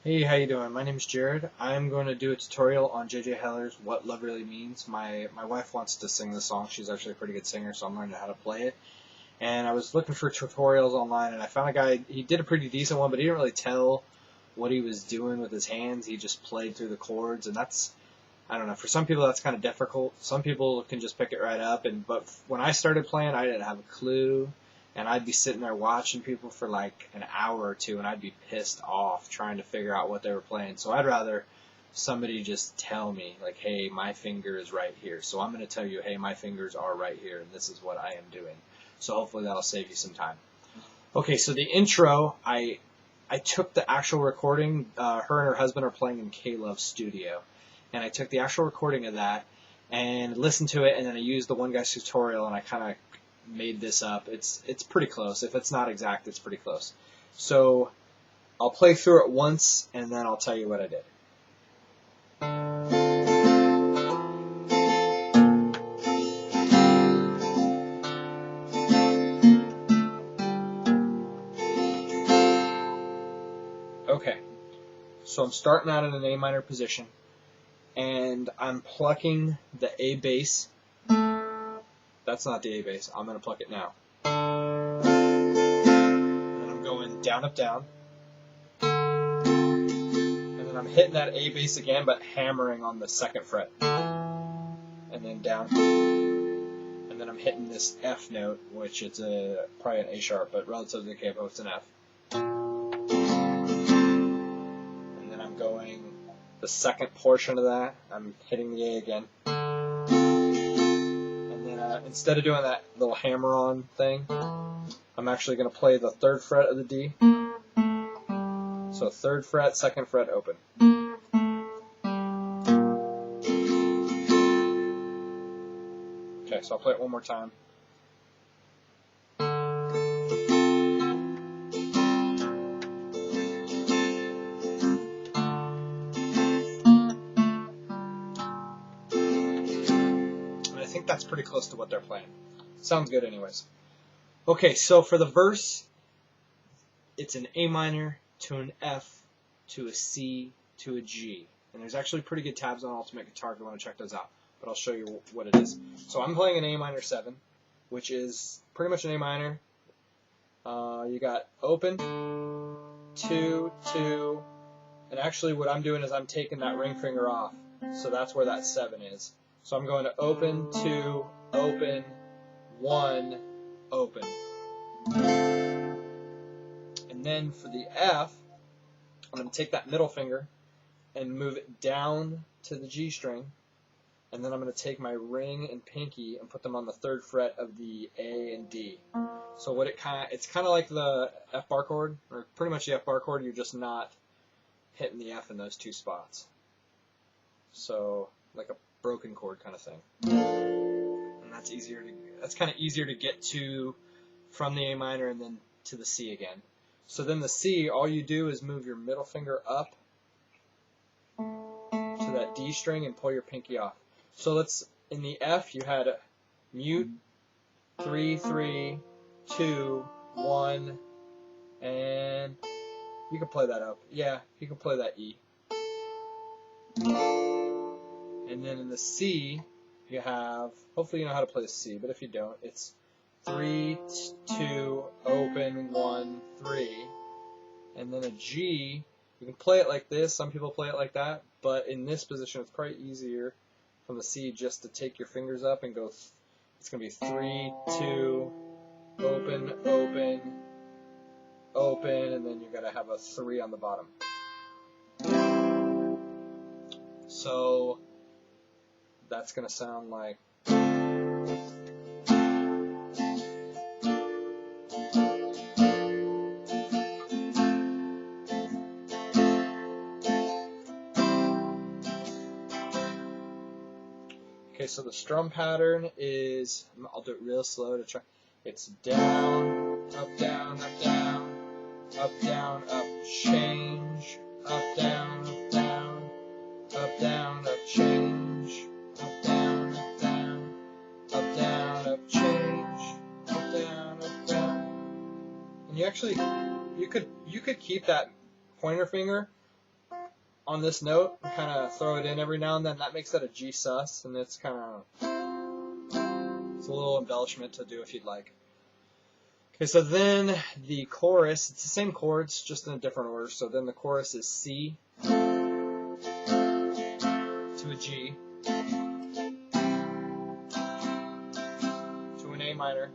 Hey, how you doing? My name is Jared. I'm going to do a tutorial on JJ Heller's What Love Really Means. My wife wants to sing the song. She's actually a pretty good singer, so I'm learning how to play it. And I was looking for tutorials online, and I found a guy. He did a pretty decent one, but he didn't really tell what he was doing with his hands. He just played through the chords, and I don't know. For some people, that's kind of difficult. Some people can just pick it right up. But when I started playing, I didn't have a clue, and I'd be sitting there watching people for like an hour or two, and I'd be pissed off trying to figure out what they were playing. So I'd rather somebody just tell me, like, hey, my finger is right here. So I'm going to tell you, hey, my fingers are right here, and this is what I am doing. So hopefully that'll save you some time. Okay, so the intro, I took the actual recording. Her and her husband are playing in K-Love's studio, and I took the actual recording of that and listened to it, and then I used the one guy's tutorial, and I kind of made this up. It's pretty close. If it's not exact, it's pretty close. So I'll play through it once, and then I'll tell you what I did. Okay, so I'm starting out in an A minor position, and I'm plucking the A bass. That's not the A bass. I'm going to pluck it now. And then I'm going down, up, down. And then I'm hitting that A bass again, but hammering on the second fret. And then down. And then I'm hitting this F note, which it's probably an A sharp, but relative to the capo, it's an F. And then I'm going the second portion of that. I'm hitting the A again. Instead of doing that little hammer-on thing, I'm actually going to play the third fret of the D. So third fret, second fret, open. Okay, so I'll play it one more time. And I think that's pretty close to what they're playing. Sounds good anyways. Okay, so for the verse, it's an A minor to an F to a C to a G. And there's actually pretty good tabs on Ultimate Guitar if you want to check those out. But I'll show you what it is. So I'm playing an A minor 7, which is pretty much an A minor. You got open, 2, 2, and actually what I'm doing is I'm taking that ring finger off. So that's where that 7 is. So I'm going to open, 2, open, 1, open. And then for the F, I'm going to take that middle finger and move it down to the G string. And then I'm going to take my ring and pinky and put them on the third fret of the A and D. So what it's kind of like the F bar chord, or pretty much the F bar chord. You're just not hitting the F in those two spots. So like a broken chord kind of thing. And that's kind of easier to get to from the A minor and then to the C again. So then the C, all you do is move your middle finger up to that D string and pull your pinky off. So in the F, you had a mute, 3, 3, 2, 1, and you can play that up. Yeah, you can play that E. And then in the C, you have, hopefully you know how to play the C, but if you don't, it's 3, 2, open, 1, 3. And then a G, you can play it like this. Some people play it like that, but in this position, it's probably easier from the C just to take your fingers up and go. It's going to be 3, 2, open, open, open, and then you're going to have a 3 on the bottom. So that's going to sound like. Okay, so the strum pattern is, I'll do it real slow to try. It's down, up, down, up, down, up, down, up, change, up, down, up, down, up, down, up, change, up, down, up, down, up, down, up, change, up, down, up, down. And you could keep that pointer finger on this note, kind of throw it in every now and then. That makes that a G sus, and it's kind of, it's a little embellishment to do if you'd like. Okay, so then the chorus, it's the same chords, just in a different order. So then the chorus is C to a G to an A minor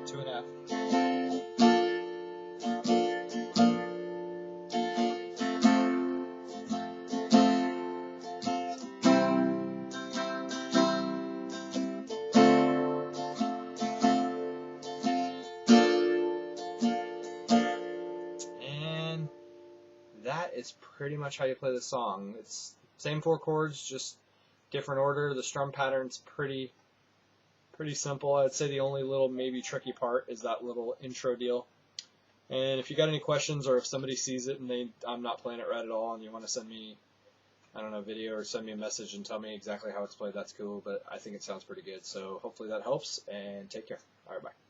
to an F. And that is pretty much how you play the song. It's same 4 chords, just different order. The strum pattern's pretty simple. I'd say the only little maybe tricky part is that little intro deal. And if you got any questions, or if somebody sees it and I'm not playing it right at all, and you want to send me, I don't know, a video or send me a message and tell me exactly how it's played, that's cool. But I think it sounds pretty good. So hopefully that helps, and take care. All right, bye.